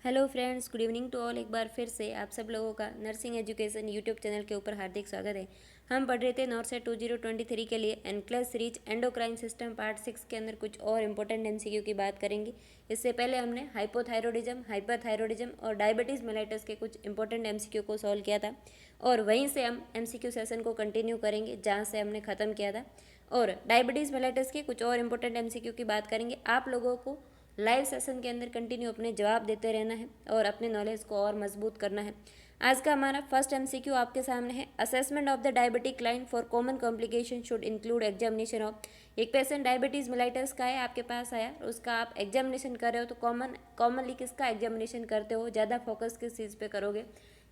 Hello friends, good evening to all. एक बार फिर से आप सब लोगों का नर्सिंग एजुकेशन यूट्यूब चैनल के ऊपर हार्दिक स्वागत है। हम पढ़ रहे थे नॉर्थ सेट 2023 के लिए एनक्लेस रीच एंडोक्राइन सिस्टम पार्ट 6 के अंदर कुछ और इंपॉर्टेंट एमसीक्यू की बात करेंगे। इससे पहले हमने हाइपोथायरॉयडिज्म, हाइपरथायरॉयडिज्म और डायबिटीज़ मेलाइटस के कुछ इंपॉर्टेंट एमसीक्यू को सॉल्व किया था और वहीं से हम एमसीक्यू सेशन को कंटिन्यू करेंगे जहाँ से हमने ख़त्म किया था। और डायबिटीज़ मेलाइटस के कुछ और इंपॉर्टेंट एमसीक्यू की बात करेंगे। आप लोगों को लाइव सेशन के अंदर कंटिन्यू अपने जवाब देते रहना है और अपने नॉलेज को और मजबूत करना है। आज का हमारा फर्स्ट एमसीक्यू आपके सामने है। Assessment of the diabetic client for common complication should include examination of. एक पेशेंट डायबिटीज़ मेलाइटस का है, आपके पास आया और उसका आप एग्जामिनेशन कर रहे हो, तो कॉमनली किसका एग्जामिनेशन करते हो, ज़्यादा फोकस किस चीज़ पे करोगे,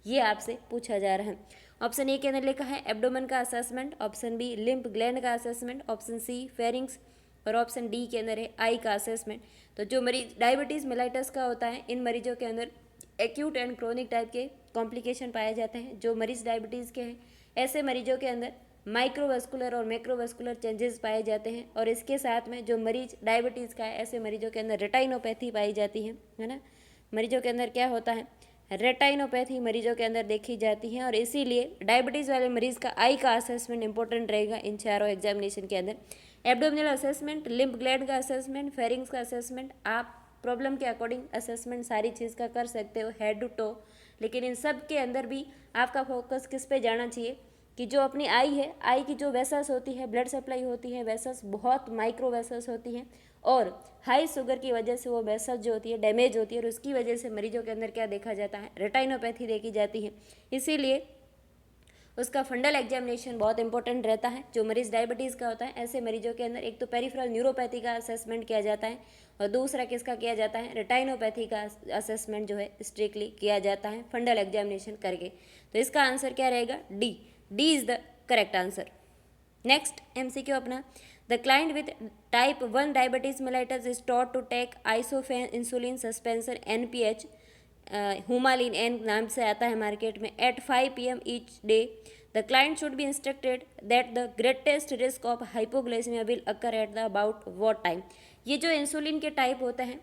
ये आपसे पूछा जा रहा है। ऑप्शन ए के अंदर लिखा है एब्डोमेन का assessment, option B lymph gland का असेसमेंट, ऑप्शन सी फेरिंग्स और ऑप्शन डी के अंदर है आई का असेसमेंट। तो जो मरीज डायबिटीज़ मेलाइटस का होता है, इन मरीजों के अंदर एक्यूट एंड क्रोनिक टाइप के कॉम्प्लिकेशन पाए जाते हैं। जो मरीज डायबिटीज़ के हैं, ऐसे मरीजों के अंदर माइक्रोवेस्कुलर और मैक्रोवेस्कुलर चेंजेस पाए जाते हैं। और इसके साथ में जो मरीज डायबिटीज़ का है, ऐसे मरीजों के अंदर रेटाइनोपैथी पाई जाती है ना। मरीजों के अंदर क्या होता है, रेटाइनोपैथी मरीजों के अंदर देखी जाती है और इसीलिए डायबिटीज़ वाले मरीज़ का आई का असेसमेंट इंपॉर्टेंट रहेगा इन चारों एग्जामिनेशन के अंदर। एब्डोमिनल असेसमेंट, लिम्फ ग्लैंड का असेसमेंट, फेरिंग्स का असेसमेंट, आप प्रॉब्लम के अकॉर्डिंग असेसमेंट सारी चीज़ का कर सकते हो हेड टू टो। लेकिन इन सब के अंदर भी आपका फोकस किस पे जाना चाहिए कि जो अपनी आई है, आई की जो वेसल्स होती है, ब्लड सप्लाई होती है, वेसल्स बहुत माइक्रो वेसल्स होती हैं और हाई शुगर की वजह से वो वेसल्स जो होती है डैमेज होती है और उसकी वजह से मरीजों के अंदर क्या देखा जाता है, रेटाइनोपैथी देखी जाती है। इसीलिए उसका फंडल एग्जामिनेशन बहुत इंपॉर्टेंट रहता है। जो मरीज़ डायबिटीज़ का होता है, ऐसे मरीजों के अंदर एक तो पेरिफेरल न्यूरोपैथी का असेसमेंट किया जाता है और दूसरा किसका किया जाता है, रेटाइनोपैथी का असेसमेंट जो है स्ट्रिक्टली किया जाता है फंडल एग्जामिनेशन करके। तो इसका आंसर क्या रहेगा, D. D is the correct answer. Next MCQ अपना, the client with type 1 diabetes mellitus is taught to take isophane insulin suspension NPH, Humulin N नाम से आता है मार्केट में, at 5 PM each day. The client should be instructed that the greatest risk of hypoglycaemia will occur at the about what time. ये जो insulin के type होते हैं,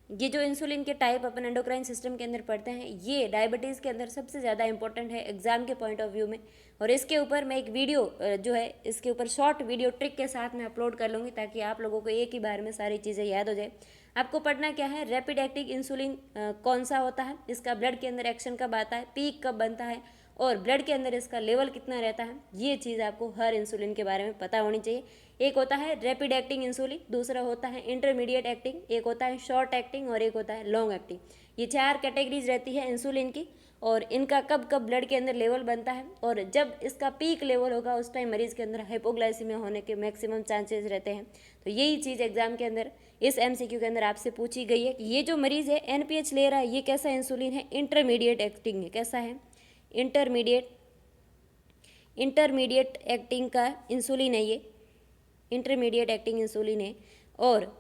ये जो इंसुलिन के टाइप अपन एंडोक्राइन सिस्टम के अंदर पढ़ते हैं, ये डायबिटीज़ के अंदर सबसे ज़्यादा इंपॉर्टेंट है एग्जाम के पॉइंट ऑफ व्यू में। और इसके ऊपर मैं एक वीडियो जो है, इसके ऊपर शॉर्ट वीडियो ट्रिक के साथ में अपलोड कर लूँगी ताकि आप लोगों को एक ही बार में सारी चीज़ें याद हो जाए। आपको पढ़ना क्या है, रैपिड एक्टिंग इंसुलिन कौन सा होता है, इसका ब्लड के अंदर एक्शन कब आता है, पीक कब बनता है और ब्लड के अंदर इसका लेवल कितना रहता है, ये चीज़ आपको हर इंसुलिन के बारे में पता होनी चाहिए। एक होता है रैपिड एक्टिंग इंसुलिन, दूसरा होता है इंटरमीडिएट एक्टिंग, एक होता है शॉर्ट एक्टिंग और एक होता है लॉन्ग एक्टिंग। ये 4 कैटेगरीज रहती है इंसुलिन की और इनका कब कब ब्लड के अंदर लेवल बनता है और जब इसका पीक लेवल होगा उस टाइम मरीज़ के अंदर हाइपोग्लाइसीमिया होने के मैक्सिमम चांसेस रहते हैं। तो यही चीज़ एग्जाम के अंदर इस एमसीक्यू के अंदर आपसे पूछी गई है कि ये जो मरीज़ है एनपीएच ले रहा है, ये कैसा इंसुलिन है, इंटरमीडिएट एक्टिंग है, कैसा है, इंटरमीडिएट एक्टिंग का इंसुलिन है, ये इंटरमीडिएट एक्टिंग इंसुलिन है। और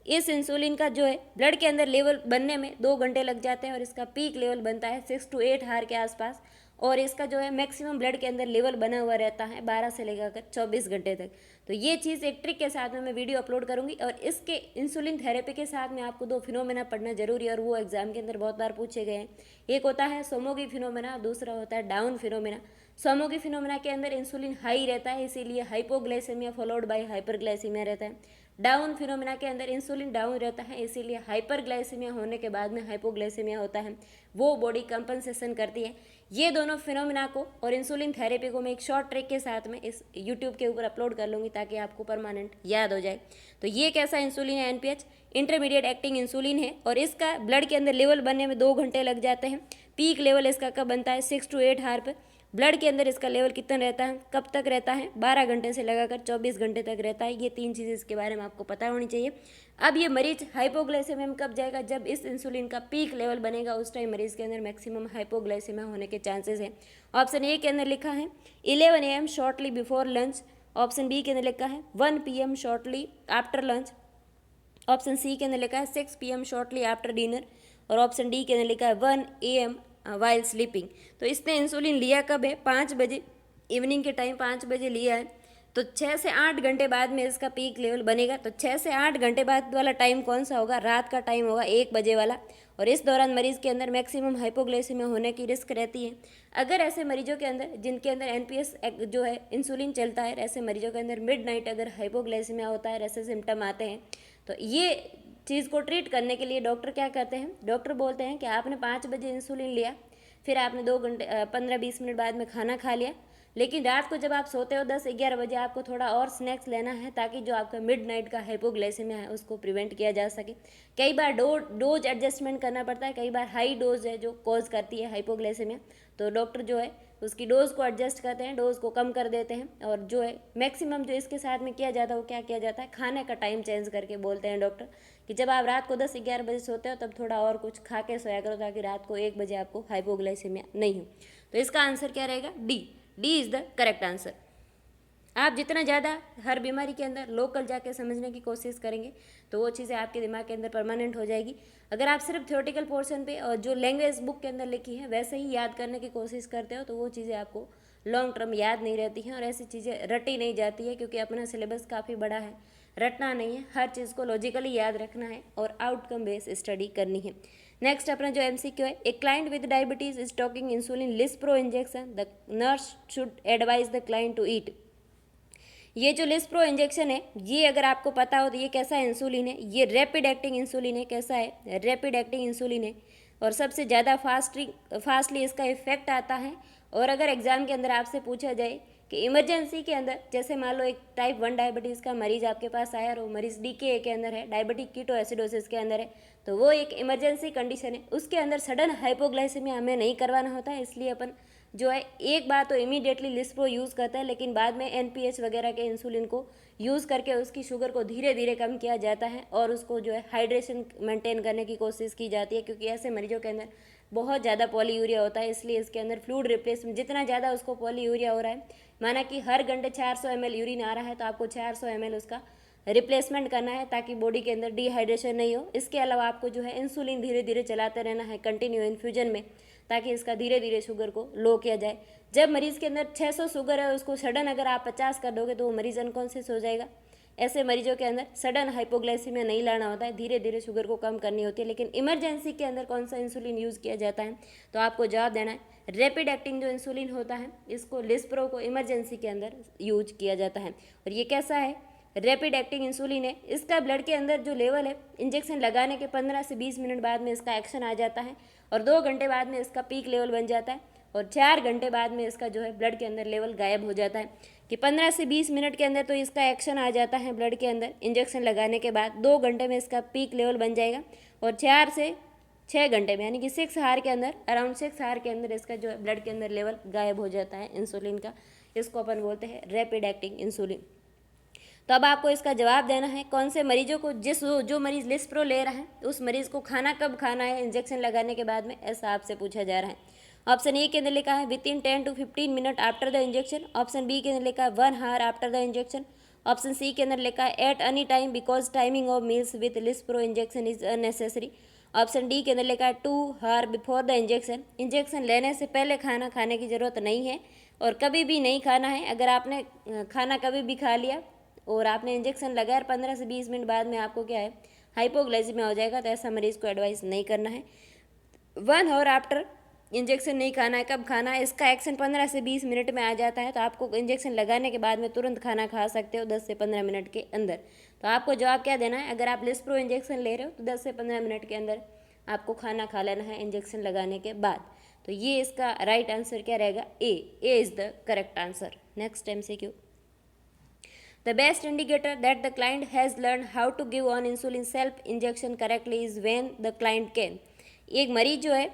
इस इंसुलिन का जो है ब्लड के अंदर लेवल बनने में 2 घंटे लग जाते हैं और इसका पीक लेवल बनता है 6 to 8 आवर के आसपास और इसका जो है मैक्सिमम ब्लड के अंदर लेवल बना हुआ रहता है 12 से लेकर 24 घंटे तक। तो ये चीज़ एक ट्रिक के साथ में मैं वीडियो अपलोड करूंगी और इसके इंसुलिन थेरेपी के साथ में आपको 2 फिनोमेना पढ़ना जरूरी है और वो एग्जाम के अंदर बहुत बार पूछे गए हैं। एक होता है सोमोगी फिनोमेना, दूसरा होता है डाउन फिनोमेना। सोमोगी फिनोमेना के अंदर इंसुलिन हाई रहता है, इसीलिए हाइपोग्लाइसेमिया फॉलोड बाय हाइपरग्लाइसेमिया रहता है। डाउन फिनोमेना के अंदर इंसुलिन डाउन रहता है, इसीलिए हाइपरग्लाइसेमिया होने के बाद में हाइपोग्लाइसेमिया होता है, वो बॉडी कंपनसेशन करती है। ये दोनों फिनोमेना को और इंसुलिन थेरेपी को मैं एक शॉर्ट ट्रिक के साथ में इस यूट्यूब के ऊपर अपलोड कर लूँगी ताकि आपको परमानेंट याद हो जाए। तो ये कैसा इंसुलिन है, एनपीएच इंटरमीडिएट एक्टिंग इंसुलिन है और इसका ब्लड के अंदर लेवल बनने में 2 घंटे लग जाते हैं। पीक लेवल इसका कब बनता है, 6 to 8 आवर पर। ब्लड के अंदर इसका लेवल कितना रहता है, कब तक रहता है, 12 घंटे से लगाकर 24 घंटे तक रहता है। ये 3 चीज़ें इसके बारे में आपको पता होनी चाहिए। अब ये मरीज हाइपोग्लाइसेमिया में कब जाएगा, जब इस इंसुलिन का पीक लेवल बनेगा उस टाइम मरीज के अंदर मैक्सिमम हाइपोग्लाइसेमिया होने के चांसेस हैं। ऑप्शन ए के अंदर लिखा है 11 AM shortly before lunch, option B के अंदर लिखा है 1 PM shortly after lunch, option C के अंदर लिखा है 6 PM शॉर्टली आफ्टर डिनर और ऑप्शन डी के अंदर लिखा है 1 AM वाइल स्लीपिंग। तो इसने इंसुलिन लिया कब है, 5 बजे, इवनिंग के टाइम 5 बजे लिया है। तो 6 से 8 घंटे बाद में इसका पीक लेवल बनेगा। तो 6 से 8 घंटे बाद वाला टाइम कौन सा होगा? रात का टाइम होगा 1 बजे वाला। और इस दौरान मरीज़ के अंदर मैक्सिमम हाइपोग्लाइसीमिया होने की रिस्क रहती है। अगर ऐसे मरीजों के अंदर जिनके अंदर एनपीएस जो है इंसुलिन चलता है, ऐसे मरीजों के अंदर मिडनाइट अगर हाइपोग्लाइसीमिया होता है, ऐसे सिम्टम आते हैं, तो ये चीज़ को ट्रीट करने के लिए डॉक्टर क्या करते हैं? डॉक्टर बोलते हैं कि आपने 5 बजे इंसुलिन लिया, फिर आपने 2 घंटे 15-20 मिनट बाद में खाना खा लिया, लेकिन रात को जब आप सोते हो 10-11 बजे आपको थोड़ा और स्नैक्स लेना है, ताकि जो आपका मिडनाइट का हाइपोग्लाइसेमिया है उसको प्रिवेंट किया जा सके। कई बार डोज एडजस्टमेंट करना पड़ता है, कई बार हाई डोज है जो कॉज करती है हाइपोग्लाइसेमिया, तो डॉक्टर जो है उसकी डोज़ को एडजस्ट करते हैं, डोज़ को कम कर देते हैं। और जो है मैक्सिमम जो इसके साथ में किया जाता है वो क्या किया जाता है? खाने का टाइम चेंज करके बोलते हैं डॉक्टर कि जब आप रात को 10-11 बजे सोते हो तब थोड़ा और कुछ खा के सोया करो, ताकि रात को 1 बजे आपको हाइपोग्लाइसेमिया नहीं हो। तो इसका आंसर क्या रहेगा? D is the correct answer. आप जितना ज़्यादा हर बीमारी के अंदर लोकल जाके समझने की कोशिश करेंगे तो वो चीज़ें आपके दिमाग के अंदर परमानेंट हो जाएगी। अगर आप सिर्फ थ्योरेटिकल पोर्शन पे और जो लैंग्वेज बुक के अंदर लिखी है वैसे ही याद करने की कोशिश करते हो तो वो चीज़ें आपको लॉन्ग टर्म याद नहीं रहती हैं और ऐसी चीज़ें रटी नहीं जाती है, क्योंकि अपना सिलेबस काफ़ी बड़ा है। रटना नहीं है, हर चीज़ को लॉजिकली याद रखना है और आउटकम बेस स्टडी करनी है। नेक्स्ट अपना जो एमसीक्यू है, a client with diabetes is talking insulin lispro injection, the nurse should advise the client to eat. ये जो लिस्प्रो इंजेक्शन है, ये अगर आपको पता हो तो ये कैसा इंसुलिन है? ये रैपिड एक्टिंग इंसुलिन है। कैसा है? रैपिड एक्टिंग इंसुलिन है और सबसे ज़्यादा फास्टली इसका इफेक्ट आता है। और अगर एग्जाम के अंदर आपसे पूछा जाए कि इमरजेंसी के अंदर, जैसे मान लो एक टाइप 1 डायबिटीज़ का मरीज आपके पास आया और वो मरीज DKA के अंदर है, डायबिटिक कीटोएसिडोसिस के अंदर है, तो वो एक इमरजेंसी कंडीशन है, उसके अंदर सडन हाइपोग्लाइसेमिया हमें नहीं करवाना होता है, इसलिए अपन जो है एक बार तो इमीडिएटली लिस्प्रो यूज़ करता है, लेकिन बाद में NPH वगैरह के इंसुलिन को यूज़ करके उसकी शुगर को धीरे धीरे कम किया जाता है और उसको जो है हाइड्रेशन मेंटेन करने की कोशिश की जाती है, क्योंकि ऐसे मरीजों के अंदर बहुत ज़्यादा पॉलीयूरिया होता है, इसलिए इसके अंदर फ्लूइड रिप्लेसमेंट, जितना ज़्यादा उसको पॉलीयूरिया हो रहा है, माना कि हर घंटे 400 ml यूरिन आ रहा है तो आपको 400 ml उसका रिप्लेसमेंट करना है, ताकि बॉडी के अंदर डिहाइड्रेशन नहीं हो। इसके अलावा आपको जो है इंसुलिन धीरे धीरे चलाते रहना है कंटिन्यू इन्फ्यूजन में, ताकि इसका धीरे धीरे शुगर को लो किया जाए। जब मरीज़ के अंदर 600 शुगर है, उसको सडन अगर आप 50 कर दोगे तो वो मरीज़ अनकॉन्शियस हो जाएगा। ऐसे मरीजों के अंदर सडन हाइपोग्लाइसीमिया नहीं लाना होता है, धीरे धीरे शुगर को कम करनी होती है। लेकिन इमरजेंसी के अंदर कौन सा इंसुलिन यूज़ किया जाता है? तो आपको जवाब देना है रैपिड एक्टिंग जो इंसुलिन होता है, इसको लिस्प्रो को इमरजेंसी के अंदर यूज किया जाता है। और ये कैसा है? रैपिड एक्टिंग इंसुलिन है। इसका ब्लड के अंदर जो लेवल है, इंजेक्शन लगाने के 15 से 20 मिनट बाद में इसका एक्शन आ जाता है और 2 घंटे बाद में इसका पीक लेवल बन जाता है और 4 घंटे बाद में इसका जो है ब्लड के अंदर लेवल गायब हो जाता है। कि 15 से 20 मिनट के अंदर तो इसका एक्शन आ जाता है ब्लड के अंदर इंजेक्शन लगाने के बाद, 2 घंटे में इसका पीक लेवल बन जाएगा और 4 से 6 घंटे में, यानी कि 6 आवर के अंदर, अराउंड 6 आवर के अंदर इसका जो है ब्लड के अंदर लेवल गायब हो जाता है इंसुलिन का। इसको अपन बोलते हैं रैपिड एक्टिंग इंसुलिन। तो अब आपको इसका जवाब देना है कौन से मरीजों को, जो मरीज़ लिस्प्रो ले रहा है उस मरीज़ को खाना कब खाना है इंजेक्शन लगाने के बाद में, ऐसा आपसे पूछा जा रहा है। ऑप्शन ए के अंदर लिखा है within 10 to 15 minute after the injection. Option B के अंदर लिखा है 1 hour after the injection. Option C के अंदर लिखा है at any time because timing of meals with lispro injection is unnecessary. Option D के अंदर लिखा है 2 hour before the injection, injection लेने से पहले खाना खाने की ज़रूरत नहीं है और कभी भी नहीं खाना है। अगर आपने खाना कभी भी खा लिया और आपने इंजेक्शन लगाया 15 से 20 मिनट बाद में आपको क्या है हाइपोग्लाइसीमिया हो जाएगा, तो ऐसा मरीज़ को एडवाइस नहीं करना है। 1 आवर आफ्टर इंजेक्शन नहीं खाना है। कब खाना है? इसका एक्शन 15 से 20 मिनट में आ जाता है, तो आपको इंजेक्शन लगाने के बाद में तुरंत खाना खा सकते हो 10 से 15 मिनट के अंदर। तो आपको जवाब क्या देना है? अगर आप लिस्प्रो इंजेक्शन ले रहे हो तो 10 से 15 मिनट के अंदर आपको खाना खा लेना है इंजेक्शन लगाने के बाद। तो ये इसका राइट आंसर क्या रहेगा? ए is the correct answer. Next MCQ, the best indicator that the client has learned how to give on insulin self injection correctly is when the client can। एक मरीज जो है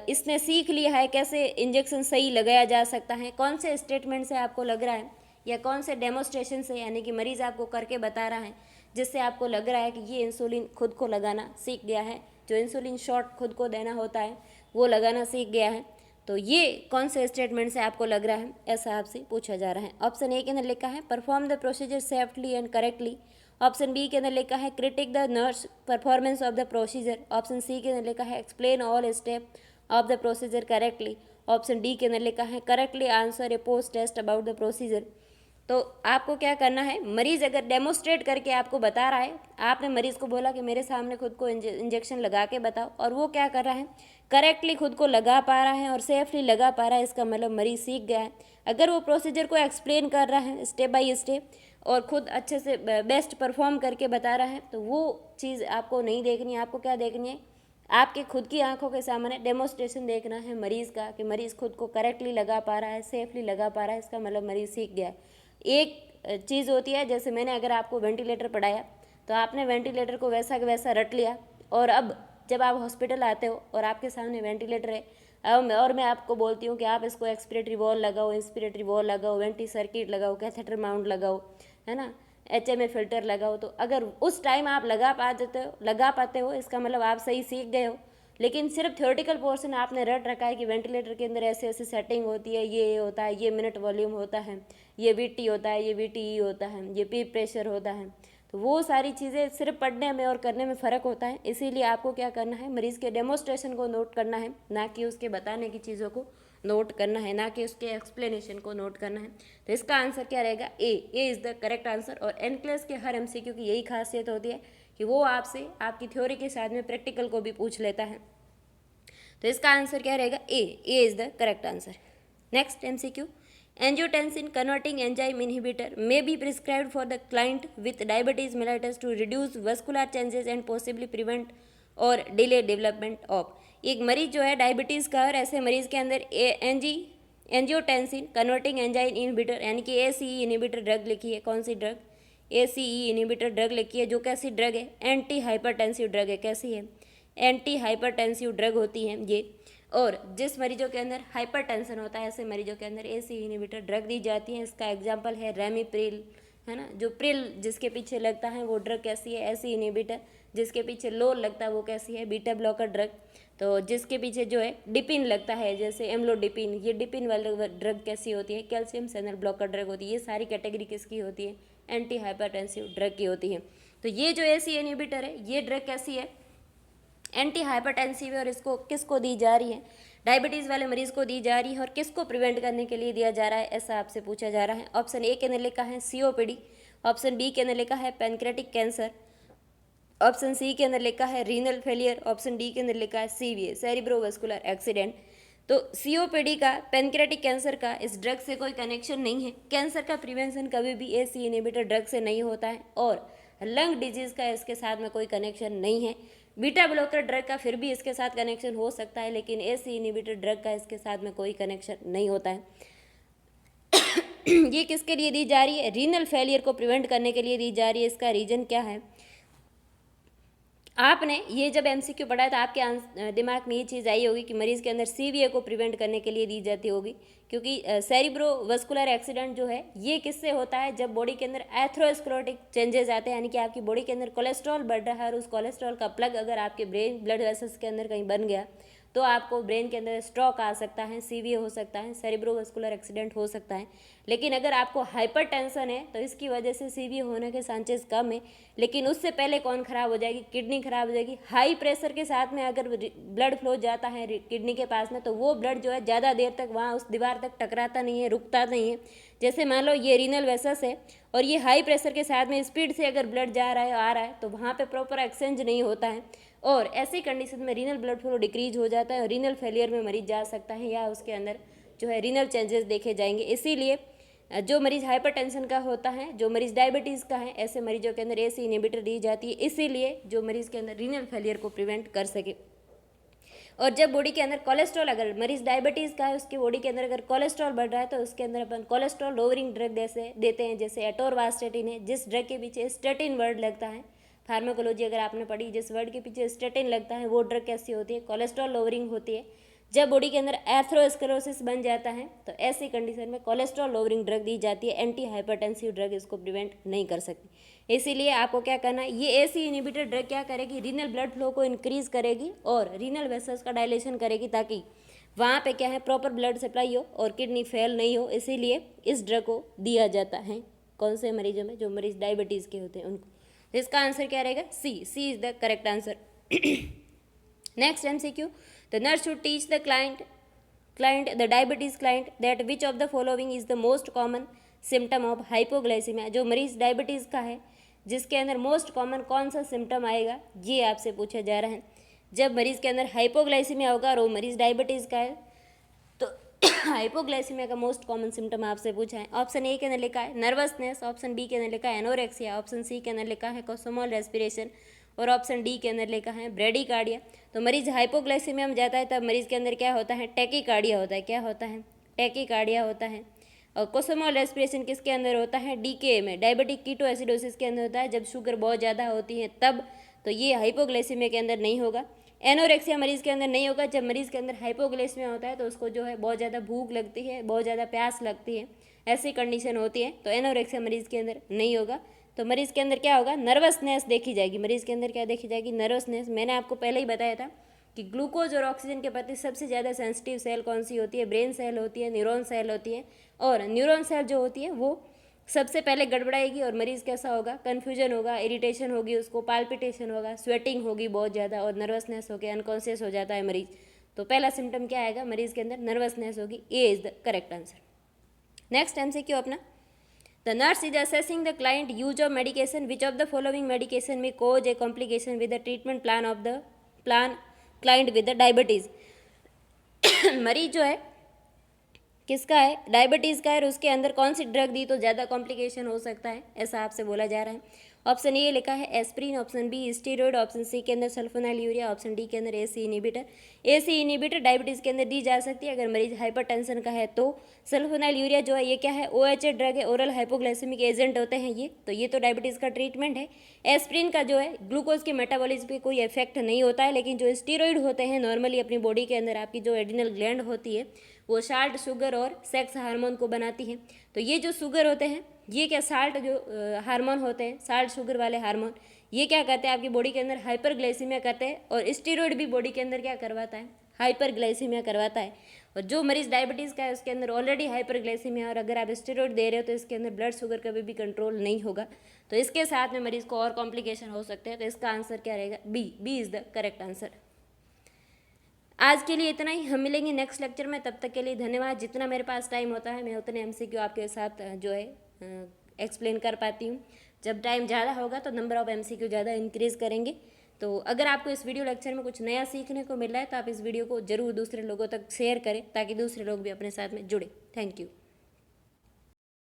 इसने सीख लिया है कैसे इंजेक्शन सही लगाया जा सकता है। कौन से स्टेटमेंट से आपको लग रहा है या कौन से डेमोस्ट्रेशन से, यानी कि मरीज़ आपको करके बता रहा है जिससे आपको लग रहा है कि ये इंसुलिन खुद को लगाना सीख गया है, जो इंसुलिन शॉट खुद को देना होता है वो लगाना सीख गया है। तो ये कौन से स्टेटमेंट से आपको लग रहा है, ऐसा आपसे पूछा जा रहा है। ऑप्शन ए के अंदर लिखा है perform the procedure safely and correctly. Option B के अंदर लिखा है critique the nurse performance of the procedure. Option C के अंदर लिखा है explain all step of the procedure correctly. Option D के अंदर लिखा है correctly answer a post test about the procedure. तो आपको क्या करना है, मरीज़ अगर डेमोस्ट्रेट करके आपको बता रहा है, आपने मरीज़ को बोला कि मेरे सामने खुद को इंजेक्शन लगा के बताओ, और वो क्या कर रहा है, करेक्टली खुद को लगा पा रहा है और सेफली लगा पा रहा है, इसका मतलब मरीज़ सीख गया है। अगर वो प्रोसीजर को एक्सप्लेन कर रहा है स्टेप बाय स्टेप और खुद अच्छे से बेस्ट परफॉर्म करके बता रहा है, तो वो चीज़ आपको नहीं देखनी है। आपको क्या देखनी है, आपके खुद की आंखों के सामने डेमोस्ट्रेशन देखना है मरीज़ का, कि मरीज़ खुद को करेक्टली लगा पा रहा है, सेफली लगा पा रहा है, इसका मतलब मरीज़ सीख गया है। एक चीज़ होती है, जैसे मैंने अगर आपको वेंटिलेटर पढ़ाया तो आपने वेंटिलेटर को वैसा का वैसा रट लिया, और अब जब आप हॉस्पिटल आते हो और आपके सामने वेंटिलेटर है, अब और मैं आपको बोलती हूँ कि आप इसको एक्सपिरेटरी वॉल लगाओ, इंस्पिरेटरी वॉल लगाओ, वेंटी सर्किट लगाओ, कैथेटर माउंट लगाओ, है ना, HMA फिल्टर लगाओ, तो अगर उस टाइम आप लगा पाते हो, इसका मतलब आप सही सीख गए हो। लेकिन सिर्फ थ्योरेटिकल पोर्शन आपने रट रखा है कि वेंटिलेटर के अंदर ऐसे ऐसे सेटिंग होती है, ये होता है, ये मिनट वॉल्यूम होता है, ये VT होता है, ये VTE होता है, ये पीप प्रेशर होता है, तो वो सारी चीज़ें सिर्फ पढ़ने में और करने में फ़र्क होता है। इसीलिए आपको क्या करना है, मरीज़ के डेमोस्ट्रेशन को नोट करना है, ना कि उसके बताने की चीज़ों को नोट करना है, ना कि उसके एक्सप्लेनेशन को नोट करना है। तो इसका आंसर क्या रहेगा, ए इज़ द करेक्ट आंसर। और एनक्लेस के हर MCQ की यही खासियत होती है कि वो आपसे आपकी थ्योरी के साथ में प्रैक्टिकल को भी पूछ लेता है। तो इसका आंसर क्या रहेगा, ए is the correct answer. Next MCQ, angiotensin converting enzyme inhibitor may be prescribed for the client with diabetes mellitus to reduce vascular changes and possibly prevent और डिले डेवलपमेंट ऑफ। एक मरीज जो है डायबिटीज़ का, और ऐसे मरीज के अंदर एंजियोटेंसिन कन्वर्टिंग एंजाइम इनहिबिटर यानी कि ACE इनहिबिटर ड्रग लिखी है। कौन सी ड्रग, ACE इनहिबिटर ड्रग लिखी है, जो कैसी ड्रग है, एंटी हाइपरटेंसिव ड्रग है। कैसी है, एंटी हाइपरटेंसिव ड्रग होती है ये। और जिस मरीजों के अंदर हाइपरटेंशन होता है, ऐसे मरीजों के अंदर ACE इनहिबिटर ड्रग दी जाती है। इसका एग्जांपल है रेमिप्रिल, है ना, जो प्रिल जिसके पीछे लगता है वो ड्रग कैसी है, ACE इनहिबिटर। जिसके पीछे लोल लगता है वो कैसी है, बीटा ब्लॉकर ड्रग। तो जिसके पीछे जो है डिपिन लगता है, जैसे एम्लोडिपिन, ये डिपिन वाली ड्रग कैसी होती है, कैल्शियम चैनल ब्लॉकर ड्रग होती है। ये सारी कैटेगरी किसकी होती है, एंटी हाइपरटेंसिव ड्रग की होती है। तो ये जो ACE इनहिबिटर है, ये ड्रग कैसी है, एंटी हाइपरटेंसिव है। और इसको किसको दी जा रही है, डायबिटीज़ वाले मरीज को दी जा रही है। और किसको प्रिवेंट करने के लिए दिया जा रहा है, ऐसा आपसे पूछा जा रहा है। ऑप्शन ए के अंदर लिखा है COPD, ऑप्शन बी के अंदर लिखा है पैनक्रेटिक कैंसर, ऑप्शन सी के अंदर लिखा है रीनल फेलियर, ऑप्शन डी के अंदर लिखा है CVA सेरिब्रोवास्कुलर एक्सीडेंट। तो COPD का, पैनक्रेटिक कैंसर का इस ड्रग से कोई कनेक्शन नहीं है। कैंसर का प्रिवेंशन कभी भी ACE इनहिबिटर ड्रग से नहीं होता है। और लंग डिजीज़ का इसके साथ में कोई कनेक्शन नहीं है। बीटा ब्लॉकर ड्रग का फिर भी इसके साथ कनेक्शन हो सकता है, लेकिन ACE इनहिबिटर ड्रग का इसके साथ में कोई कनेक्शन नहीं होता है। ये किसके लिए दी जा रही है, रीनल फेलियर को प्रिवेंट करने के लिए दी जा रही है। इसका रीजन क्या है, आपने ये जब MCQ पढ़ा है तो आपके दिमाग में ये चीज़ आई होगी कि मरीज़ के अंदर CVA को प्रिवेंट करने के लिए दी जाती होगी, क्योंकि सेरिब्रोवास्कुलर एक्सीडेंट जो है ये किससे होता है, जब बॉडी के अंदर एथ्रोस्क्लेरोटिक चेंजेस आते हैं, यानी कि आपकी बॉडी के अंदर कोलेस्ट्रॉल बढ़ रहा है और उस कोलेस्ट्रॉल का प्लग अगर आपके ब्रेन ब्लड वेसल्स के अंदर कहीं बन गया तो आपको ब्रेन के अंदर स्ट्रोक आ सकता है, CVA हो सकता है, सेरिब्रोवास्कुलर एक्सीडेंट हो सकता है। लेकिन अगर आपको हाइपरटेंशन है तो इसकी वजह से CVA होने के चांसेस कम है। लेकिन उससे पहले कौन खराब हो जाएगी, किडनी खराब हो जाएगी। हाई प्रेशर के साथ में अगर ब्लड फ्लो जाता है किडनी के पास में, तो वो ब्लड जो है ज़्यादा देर तक वहाँ उस दीवार तक टकराता नहीं है, रुकता नहीं है। जैसे मान लो ये रीनल वेसस है और ये हाई प्रेशर के साथ में स्पीड से अगर ब्लड जा रहा है आ रहा है, तो वहाँ पे प्रॉपर एक्सचेंज नहीं होता है, और ऐसी कंडीशन में रीनल ब्लड फ्लो डिक्रीज हो जाता है और रीनल फेलियर में मरीज जा सकता है, या उसके अंदर जो है रीनल चेंजेस देखे जाएंगे। इसीलिए जो मरीज़ हाइपरटेंशन का होता है, जो मरीज़ डायबिटीज़ का है, ऐसे मरीजों के अंदर ACE इनहिबिटर दी जाती है, इसीलिए जो मरीज़ के अंदर रीनल फेलियर को प्रिवेंट कर सके। और जब बॉडी के अंदर कोलेस्ट्रॉल, अगर मरीज़ डायबिटीज़ का है उसकी बॉडी के अंदर अगर कोलेस्ट्रॉल बढ़ रहा है तो उसके अंदर अपन कोलेस्ट्रॉल लोअरिंग ड्रग देते हैं, जैसे एटोरवास्टेटिन है, जिस ड्रग के पीछे स्टेटिन वर्ड लगता है। फार्माकोलॉजी अगर आपने पढ़ी, जिस वर्ड के पीछे स्टेटिन लगता है वो ड्रग कैसी होती है, कोलेस्ट्रॉल लोअरिंग होती है। जब बॉडी के अंदर एथ्रोस्क्लेरोसिस बन जाता है तो ऐसी कंडीशन में कोलेस्ट्रॉल लोअरिंग ड्रग दी जाती है। एंटी हाइपरटेंसिव ड्रग इसको प्रिवेंट नहीं कर सकती। इसीलिए आपको क्या करना है, ये ACE इनहिबिटर ड्रग क्या करेगी, रीनल ब्लड फ्लो को इंक्रीज करेगी और रीनल वेसल्स का डायलेशन करेगी, ताकि वहाँ पे क्या है प्रॉपर ब्लड सप्लाई हो और किडनी फेल नहीं हो। इसीलिए इस ड्रग को दिया जाता है कौन से मरीजों में, जो मरीज डायबिटीज़ के होते हैं उनको। इसका आंसर क्या रहेगा, C is the correct answer. Next MCQ, the nurse should teach the client, the diabetes client, that which of the following is the most common symptom of hypoglycaemia, जो मरीज डायबिटीज़ का है जिसके अंदर मोस्ट कॉमन कौन सा symptom आएगा, ये आपसे पूछा जा रहा है। जब मरीज़ के अंदर हाइपोग्लाइसीमिया होगा और वो मरीज़ डायबिटीज़ का है तो हाइपोग्लाइसीमिया का मोस्ट कॉमन सिम्टम आपसे पूछा है। ऑप्शन ए के अंदर लिखा है नर्वसनेस, ऑप्शन बी के अंदर लिखा है एनोरेक्सिया, ऑप्शन सी के अंदर लिखा है कोसोमोल रेस्पिरेशन और ऑप्शन डी के अंदर लिखा है ब्रेडिकार्डिया। तो मरीज हाइपोग्लाइसीमिया में जाता है तब मरीज के अंदर क्या होता है, टैकीकार्डिया होता है। क्या होता है, टैकीकार्डिया होता है। और कोसोमोल रेस्पिरेशन किसके अंदर होता है, डीके में, डायबिटिक कीटोएसिडोसिस के अंदर होता है, जब शुगर बहुत ज़्यादा होती है तब। तो ये हाइपोग्लाइसीमिया के अंदर नहीं होगा। एनोरेक्सिया मरीज़ के अंदर नहीं होगा। जब मरीज़ के अंदर हाइपोग्लाइसीमिया होता है तो उसको जो है बहुत ज़्यादा भूख लगती है, बहुत ज़्यादा प्यास लगती है, ऐसी कंडीशन होती है, तो एनोरेक्सिया मरीज़ के अंदर नहीं होगा। तो मरीज़ के अंदर क्या होगा, नर्वसनेस देखी जाएगी। मरीज़ के अंदर क्या देखी जाएगी, नर्वसनेस। मैंने आपको पहले ही बताया था कि ग्लूकोज और ऑक्सीजन के प्रति सबसे ज़्यादा सेंसिटिव सेल कौन सी होती है, ब्रेन सेल होती है, न्यूरॉन सेल होती है। और न्यूरॉन सेल जो होती है वो सबसे पहले गड़बड़ाएगी और मरीज़ कैसा होगा, कन्फ्यूजन होगा, इरिटेशन होगी, उसको पाल्पिटेशन होगा, स्वेटिंग होगी बहुत ज़्यादा और नर्वसनेस होगी, अनकॉन्शियस हो जाता है मरीज़। तो पहला सिम्टम क्या आएगा, मरीज़ के अंदर नर्वसनेस होगी। A is the correct answer. Next MCQ अपना, the nurse is assessing the client use of medication, which of the following medication में cause a complication with the treatment plan of the plan client with the diabetes. मरीज जो है किसका है, diabetes का है, और उसके अंदर कौन सी ड्रग दी तो ज़्यादा कॉम्प्लिकेशन हो सकता है, ऐसा आपसे बोला जा रहा है। ऑप्शन ए लिखा है aspirin, option B steroid, option C के अंदर सल्फोनाइल यूरिया, ऑप्शन डी के अंदर ACE inhibitor. ACE inhibitor diabetes के अंदर दी जा सकती है अगर मरीज हाइपरटेंशन का है तो। सल्फोनाइल यूरिया जो है ये क्या है, OH ड्रग है, ओरल हाइपोग्लाइसेमिक एजेंट होते हैं ये, तो ये तो डायबिटीज़ का ट्रीटमेंट है। एस्प्रिन का जो है ग्लूकोज के मेटाबॉलिज्म पे कोई इफेक्ट नहीं होता है, लेकिन जो स्टीरॉयड होते हैं नॉर्मली अपनी बॉडी के अंदर आपकी जो एड्रिनल ग्लैंड होती है वो साल्ट, शुगर और सेक्स हार्मोन को बनाती है। तो ये जो शुगर होते हैं, ये क्या साल्ट जो हार्मोन होते हैं, साल्ट शुगर वाले हार्मोन, ये क्या करते हैं आपकी बॉडी के अंदर हाइपरग्लाइसीमिया करते हैं। और स्टीरॉयड भी बॉडी के अंदर क्या करवाता है, हाइपरग्लाइसीमिया करवाता है। और जो मरीज डायबिटीज़ का है उसके अंदर ऑलरेडी हाइपरग्लाइसीमिया, और अगर आप स्टीरॉयड दे रहे हो तो इसके अंदर ब्लड शुगर कभी भी कंट्रोल नहीं होगा। तो इसके साथ में मरीज को और कॉम्प्लिकेशन हो सकते हैं। तो इसका आंसर क्या रहेगा, B is the correct answer. आज के लिए इतना ही, हम मिलेंगे नेक्स्ट लेक्चर में। तब तक के लिए धन्यवाद। जितना मेरे पास टाइम होता है मैं उतने MCQ आपके साथ जो है एक्सप्लेन कर पाती हूँ। जब टाइम ज़्यादा होगा तो नंबर ऑफ़ MCQ ज़्यादा इंक्रीज़ करेंगे। तो अगर आपको इस वीडियो लेक्चर में कुछ नया सीखने को मिल रहा है तो आप इस वीडियो को ज़रूर दूसरे लोगों तक शेयर करें ताकि दूसरे लोग भी अपने साथ में जुड़े। Thank you.